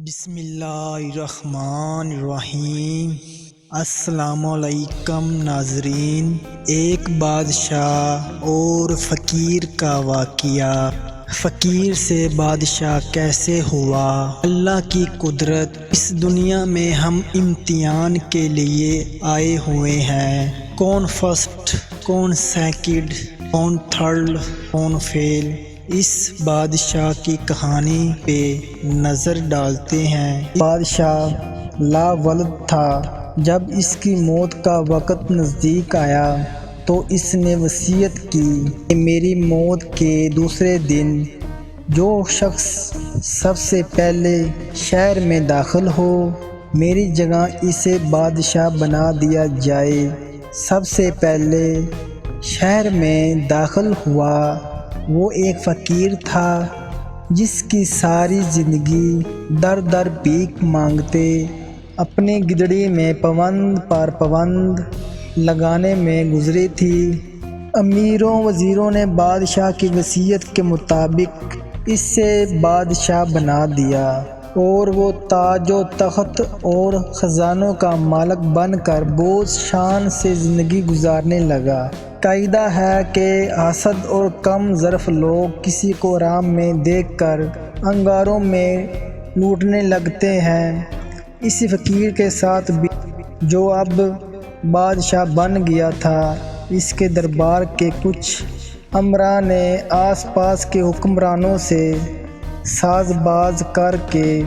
بسم اللہ الرحمن الرحیم۔ السلام علیکم ناظرین۔ ایک بادشاہ اور فقیر کا واقعہ۔ فقیر سے بادشاہ کیسے ہوا؟ اللہ کی قدرت۔ اس دنیا میں ہم امتحان کے لیے آئے ہوئے ہیں۔ کون فرسٹ، کون سیکنڈ، کون تھرڈ، کون فیل۔ اس بادشاہ کی کہانی پہ نظر ڈالتے ہیں۔ بادشاہ لا ولد تھا۔ جب اس کی موت کا وقت نزدیک آیا تو اس نے وصیت کی کہ میری موت کے دوسرے دن جو شخص سب سے پہلے شہر میں داخل ہو میری جگہ اسے بادشاہ بنا دیا جائے۔ سب سے پہلے شہر میں داخل ہوا وہ ایک فقیر تھا جس کی ساری زندگی در در بھیک مانگتے اپنی گدڑی میں پوند پر پوند لگانے میں گزری تھی۔ امیروں وزیروں نے بادشاہ کی وصیت کے مطابق اس سے بادشاہ بنا دیا اور وہ تاج و تخت اور خزانوں کا مالک بن کر بہت شان سے زندگی گزارنے لگا۔ قاعدہ ہے کہ حاسد اور کم ظرف لوگ کسی کو آرام میں دیکھ کر انگاروں میں لوٹنے لگتے ہیں۔ اسی فقیر کے ساتھ بھی جو اب بادشاہ بن گیا تھا۔ اس کے دربار کے کچھ امراء نے آس پاس کے حکمرانوں سے ساز باز کر کے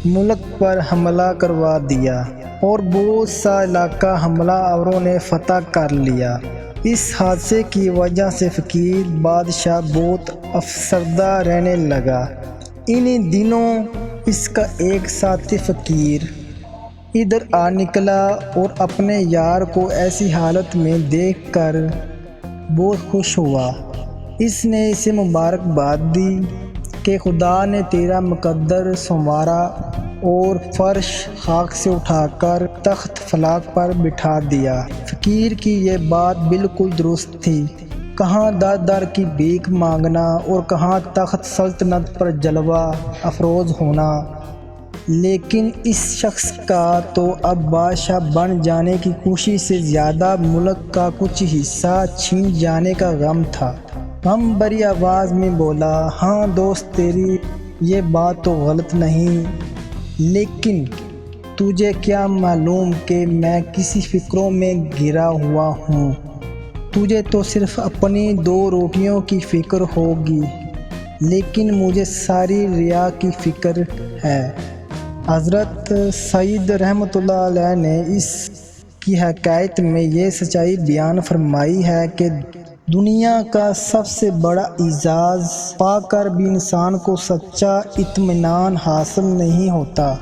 ملک پر حملہ کروا دیا اور بہت سا علاقہ حملہ آوروں نے فتح کر لیا۔ اس حادثے کی وجہ سے فقیر بادشاہ بہت افسردہ رہنے لگا۔ انہی دنوں اس کا ایک ساتھی فقیر ادھر آ نکلا اور اپنے یار کو ایسی حالت میں دیکھ کر بہت خوش ہوا۔ اس نے اسے مبارکباد دی کہ خدا نے تیرا مقدر سنوارا اور فرش خاک سے اٹھا کر تخت فلک پر بٹھا دیا۔ فقیر کی یہ بات بالکل درست تھی۔ کہاں در در کی بھیک مانگنا اور کہاں تخت سلطنت پر جلوہ افروز ہونا، لیکن اس شخص کا تو اب بادشاہ بن جانے کی خوشی سے زیادہ ملک کا کچھ حصہ چھین جانے کا غم تھا۔ غم بھری آواز میں بولا، ہاں دوست، تیری یہ بات تو غلط نہیں، لیکن تجھے کیا معلوم کہ میں کسی فکروں میں گھرا ہوا ہوں۔ تجھے تو صرف اپنی دو روٹیوں کی فکر ہوگی، لیکن مجھے ساری ریا کی فکر ہے۔ حضرت سعید رحمۃ اللہ علیہ نے اس کی حکایت میں یہ سچائی بیان فرمائی ہے کہ دنیا کا سب سے بڑا اعزاز پا کر بھی انسان کو سچا اطمینان حاصل نہیں ہوتا۔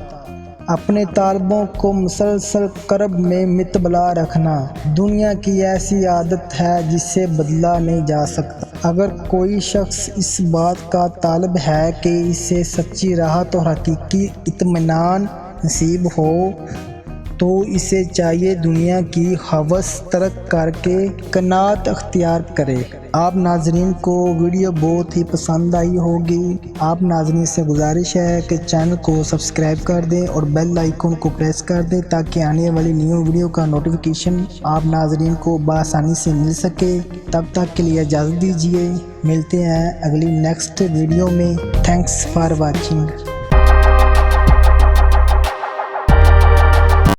اپنے طالبوں کو مسلسل کرب میں مبتلا رکھنا دنیا کی ایسی عادت ہے جس سے بدلا نہیں جا سکتا۔ اگر کوئی شخص اس بات کا طالب ہے کہ اسے سچی راحت اور حقیقی اطمینان نصیب ہو تو اسے چاہیے دنیا کی ہوس ترک کر کے قناعت اختیار کرے۔ آپ ناظرین کو ویڈیو بہت ہی پسند آئی ہوگی۔ آپ ناظرین سے گزارش ہے کہ چینل کو سبسکرائب کر دیں اور بیل آئیکن کو پریس کر دیں تاکہ آنے والی نیو ویڈیو کا نوٹیفیکیشن آپ ناظرین کو بآسانی سے مل سکے۔ تب تک کے لیے اجازت دیجیے، ملتے ہیں اگلی نیکسٹ ویڈیو میں۔ Thanks for watching.